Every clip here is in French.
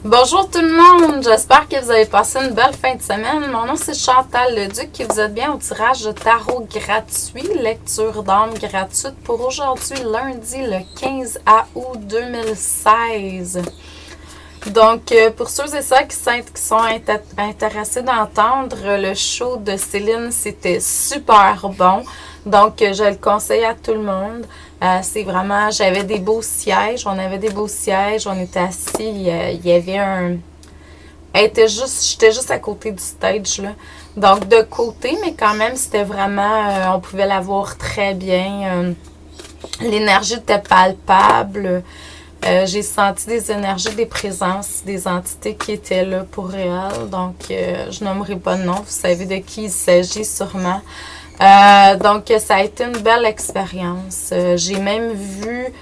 Bonjour tout le monde, j'espère que vous avez passé une belle fin de semaine. Mon nom c'est Chantal Leduc et vous êtes bien au tirage de tarot gratuit, lecture d'âme gratuite pour aujourd'hui lundi le 15 août 2016. Donc, pour ceux et celles qui sont intéressés d'entendre, le show de Céline, c'était super bon. Donc, je le conseille à tout le monde. C'est vraiment, j'avais des beaux sièges, on avait des beaux sièges, on était assis, il y avait un... j'étais juste à côté du stage, là. Donc, de côté, mais quand même, c'était vraiment, on pouvait la voir très bien. L'énergie était palpable. J'ai senti des énergies, des présences, des entités qui étaient là pour elle. Donc, je nommerai pas de nom. Vous savez de qui il s'agit sûrement. Donc, ça a été une belle expérience. J'ai même vu...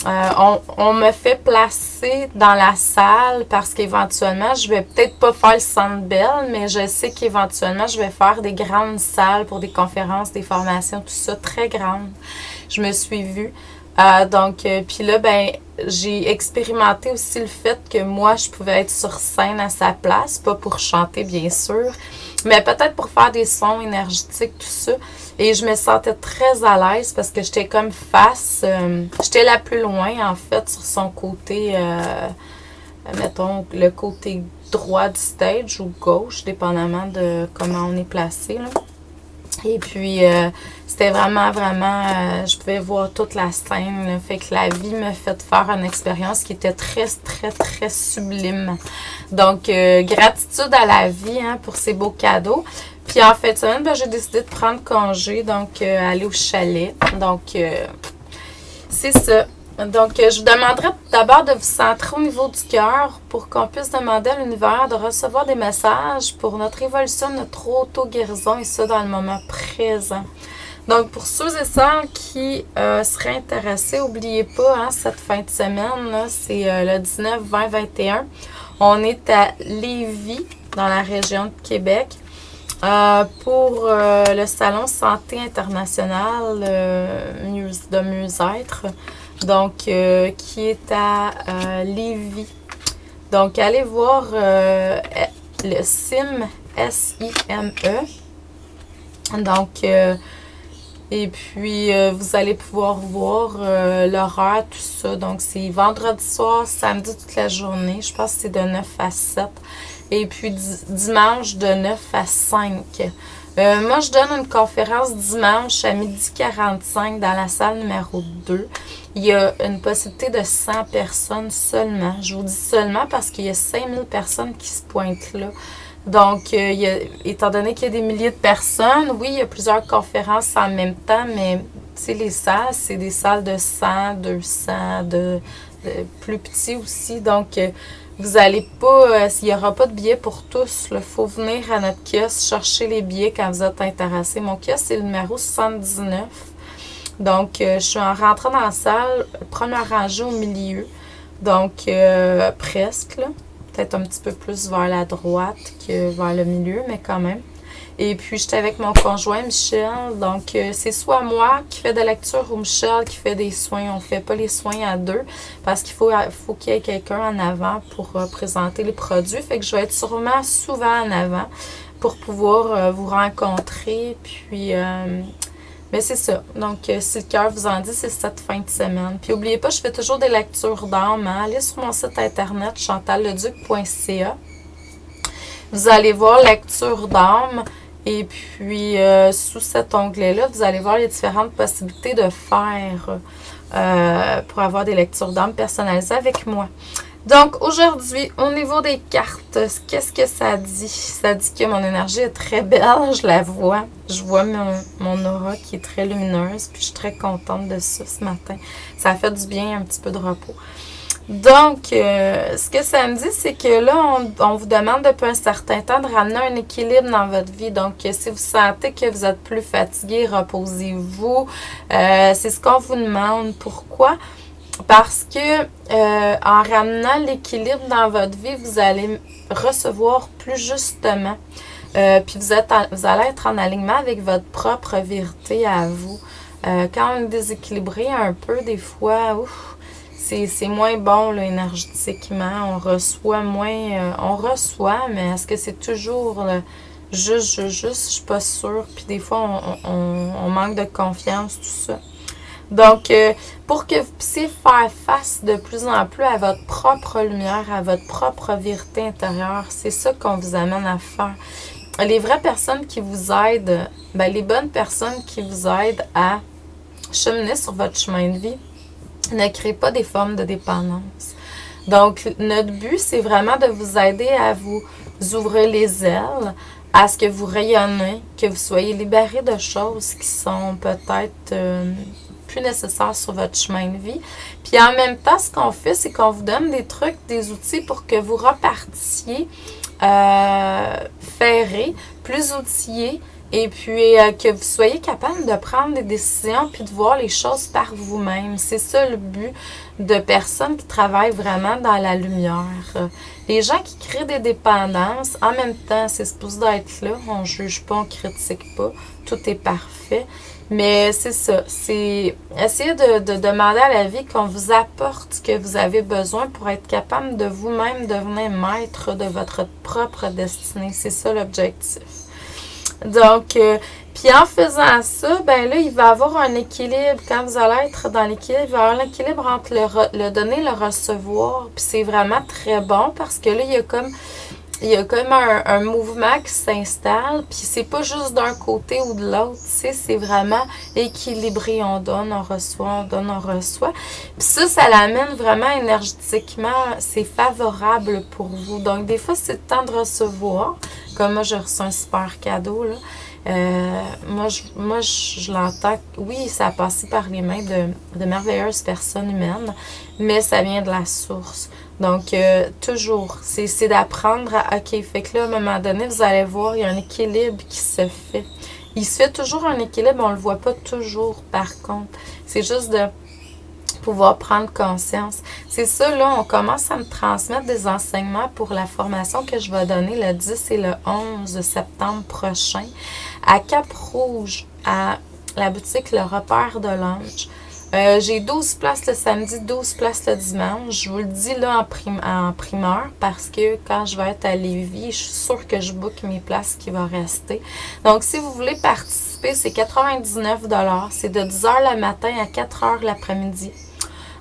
on me fait placer dans la salle parce qu'éventuellement, je vais peut-être pas faire le Centre Bell, mais je sais qu'éventuellement, je vais faire des grandes salles pour des conférences, des formations, tout ça, très grandes. Je me suis vue. Puis là, ben, j'ai expérimenté aussi le fait que moi, je pouvais être sur scène à sa place, pas pour chanter, bien sûr, mais peut-être pour faire des sons énergétiques, tout ça. Et je me sentais très à l'aise parce que j'étais comme face, j'étais la plus loin, en fait, sur son côté, mettons, le côté droit du stage ou gauche, dépendamment de comment on est placé, là. Et puis, c'était vraiment, je pouvais voir toute la scène. Là, fait que la vie m'a fait faire une expérience qui était très, très, très sublime. Donc, gratitude à la vie pour ces beaux cadeaux. Puis, en fait, ben, j'ai décidé de prendre congé, donc aller au chalet. Donc, c'est ça. Donc, je vous demanderais d'abord de vous centrer au niveau du cœur pour qu'on puisse demander à l'univers de recevoir des messages pour notre évolution, notre auto-guérison et ça dans le moment présent. Donc, pour ceux et celles qui seraient intéressés, n'oubliez pas, cette fin de semaine, c'est le 19, 20, 21. On est à Lévis, dans la région de Québec, pour le Salon Santé International de mieux-être. Donc, qui est à Lévis. Donc, allez voir le SIME, S-I-M-E. Donc, et puis, vous allez pouvoir voir l'horaire, tout ça. Donc, c'est vendredi soir, samedi toute la journée. Je pense que c'est de 9 à 7. Et puis, dimanche de 9 à 5. Moi, je donne une conférence dimanche à 12h45 dans la salle numéro 2. Il y a une possibilité de 100 personnes seulement. Je vous dis seulement parce qu'il y a 5000 personnes qui se pointent là. Donc, étant donné qu'il y a des milliers de personnes, oui, il y a plusieurs conférences en même temps, mais tu sais, les salles, c'est des salles de 100, 200, de plus petits aussi. Donc, vous allez pas, il n'y aura pas de billets pour tous. Il faut venir à notre kiosque chercher les billets quand vous êtes intéressé. Mon kiosque, c'est le numéro 79. Donc, je suis en rentrant dans la salle, première rangée au milieu. Donc, presque, là. Peut-être un petit peu plus vers la droite que vers le milieu, mais quand même. Et puis, j'étais avec mon conjoint Michel. Donc, c'est soit moi qui fais de lecture ou Michel qui fait des soins. On ne fait pas les soins à deux parce qu'il faut qu'il y ait quelqu'un en avant pour présenter les produits. Fait que je vais être sûrement souvent en avant pour pouvoir vous rencontrer. Puis, mais c'est ça. Donc, si le cœur vous en dit, c'est cette fin de semaine. Puis, n'oubliez pas, je fais toujours des lectures d'âme. Allez sur mon site internet chantalleduc.ca. Vous allez voir lecture d'âme. Et puis, sous cet onglet-là, vous allez voir les différentes possibilités de faire pour avoir des lectures d'âme personnalisées avec moi. Donc, aujourd'hui, au niveau des cartes, qu'est-ce que ça dit? Ça dit que mon énergie est très belle, je la vois. Je vois mon aura qui est très lumineuse, puis je suis très contente de ça ce matin. Ça a fait du bien, un petit peu de repos. Donc, ce que ça me dit, c'est que là, on vous demande depuis un certain temps de ramener un équilibre dans votre vie. Donc, si vous sentez que vous êtes plus fatigué, reposez-vous. C'est ce qu'on vous demande. Pourquoi? Parce que en ramenant l'équilibre dans votre vie, vous allez recevoir plus justement. Puis vous allez être en alignement avec votre propre vérité à vous. Quand on est déséquilibré un peu, des fois, c'est moins bon là, énergétiquement. On reçoit moins. On reçoit, mais est-ce que c'est toujours juste? Je suis pas sûre. Puis des fois, on manque de confiance, tout ça. Donc, pour que vous puissiez faire face de plus en plus à votre propre lumière, à votre propre vérité intérieure, c'est ça qu'on vous amène à faire. Les vraies personnes qui vous aident, ben, les bonnes personnes qui vous aident à cheminer sur votre chemin de vie, ne créez pas des formes de dépendance. Donc, notre but, c'est vraiment de vous aider à vous ouvrir les ailes, à ce que vous rayonnez, que vous soyez libérés de choses qui sont peut-être plus nécessaires sur votre chemin de vie. Puis en même temps, ce qu'on fait, c'est qu'on vous donne des trucs, des outils pour que vous repartiez ferré, plus outillé, et puis que vous soyez capable de prendre des décisions puis de voir les choses par vous-même. C'est ça le but de personnes qui travaillent vraiment dans la lumière. Les gens qui créent des dépendances, en même temps, c'est supposé d'être là. On ne juge pas, on ne critique pas. Tout est parfait. Mais c'est ça. C'est essayer de demander à la vie qu'on vous apporte ce que vous avez besoin pour être capable de vous-même devenir maître de votre propre destinée. C'est ça l'objectif. Donc, puis en faisant ça, ben là, il va y avoir un équilibre. Quand vous allez être dans l'équilibre, il va y avoir l'équilibre entre le donner et le recevoir. Puis c'est vraiment très bon parce que là, il y a comme un mouvement qui s'installe. Puis c'est pas juste d'un côté ou de l'autre. Tu sais, c'est vraiment équilibré. On donne, on reçoit, on donne, on reçoit. Puis ça l'amène vraiment énergétiquement. C'est favorable pour vous. Donc, des fois, c'est le temps de recevoir. Comme moi, j'ai reçu un super cadeau, là. Moi, je l'entends. Oui, ça a passé par les mains de merveilleuses personnes humaines, mais ça vient de la source. Donc, toujours, c'est d'apprendre à, OK, fait que là, à un moment donné, vous allez voir, il y a un équilibre qui se fait. Il se fait toujours un équilibre, on ne le voit pas toujours, par contre. C'est juste de pouvoir prendre conscience. C'est ça, là, on commence à me transmettre des enseignements pour la formation que je vais donner le 10 et le 11 septembre prochain à Cap-Rouge, à la boutique Le Repère de l'Ange. J'ai 12 places le samedi, 12 places le dimanche. Je vous le dis là en primeur parce que quand je vais être à Lévis, je suis sûre que je book mes places qui vont rester. Donc, si vous voulez participer, c'est 99 $. C'est de 10 h le matin à 4 h l'après-midi.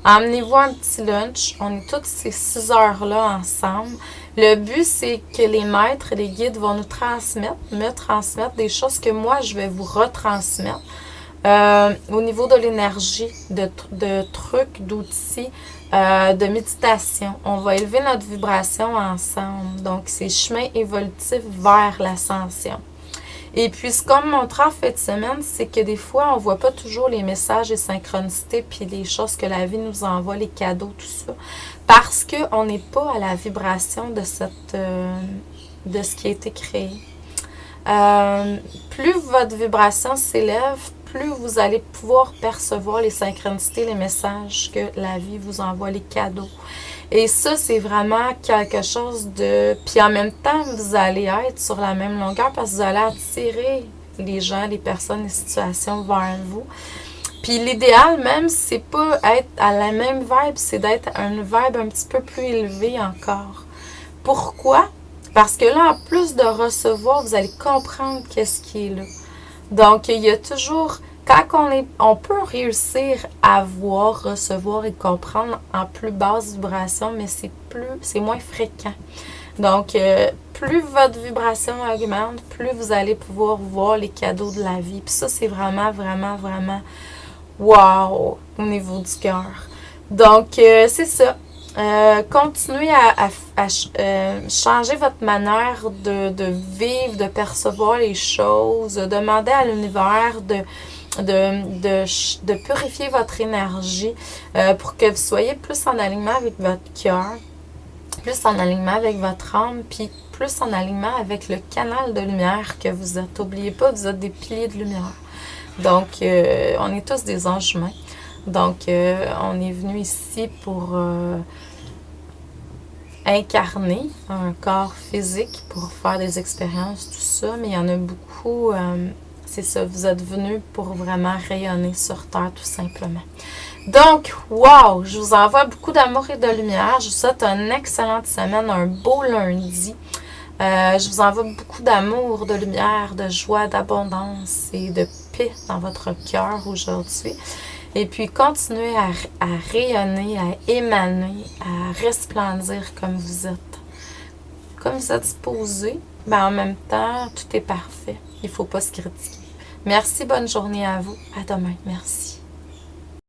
Emmenez-vous un petit lunch. On est toutes ces 6 heures-là ensemble. Le but, c'est que les maîtres et les guides vont me transmettre des choses que moi, je vais vous retransmettre. Au niveau de l'énergie, de trucs, d'outils, de méditation. On va élever notre vibration ensemble. Donc, c'est chemin évolutif vers l'ascension. Et puis, ce qu'on me montre en fin de semaine, c'est que des fois, on ne voit pas toujours les messages et synchronicités, puis les choses que la vie nous envoie, les cadeaux, tout ça, parce qu'on n'est pas à la vibration de ce qui a été créé. Plus votre vibration s'élève, plus vous allez pouvoir percevoir les synchronicités, les messages que la vie vous envoie, les cadeaux. Et ça, c'est vraiment quelque chose de... Puis en même temps, vous allez être sur la même longueur parce que vous allez attirer les gens, les personnes, les situations vers vous. Puis l'idéal même, c'est pas être à la même vibe, c'est d'être à une vibe un petit peu plus élevée encore. Pourquoi? Parce que là, en plus de recevoir, vous allez comprendre qu'est-ce qui est là. Donc, il y a toujours... Quand on peut réussir à voir, recevoir et comprendre en plus basse vibration, mais c'est moins fréquent. Donc, plus votre vibration augmente, plus vous allez pouvoir voir les cadeaux de la vie. Puis ça, c'est vraiment, vraiment, vraiment wow au niveau du cœur. Donc, c'est ça. Continuez à changer votre manière de vivre, de percevoir les choses. Demandez à l'univers de purifier votre énergie pour que vous soyez plus en alignement avec votre cœur, plus en alignement avec votre âme, puis plus en alignement avec le canal de lumière que vous êtes. N'oubliez pas, vous êtes des piliers de lumière. Donc, on est tous des anges humains. Donc, on est venu ici pour incarner un corps physique, pour faire des expériences, tout ça, mais il y en a beaucoup... c'est ça, vous êtes venus pour vraiment rayonner sur Terre, tout simplement. Donc, wow! Je vous envoie beaucoup d'amour et de lumière. Je vous souhaite une excellente semaine, un beau lundi. Je vous envoie beaucoup d'amour, de lumière, de joie, d'abondance et de paix dans votre cœur aujourd'hui. Et puis, continuez à rayonner, à émaner, à resplendir comme vous êtes. Comme vous êtes supposé, mais en même temps, tout est parfait. Il ne faut pas se critiquer. Merci, bonne journée à vous. À demain. Merci.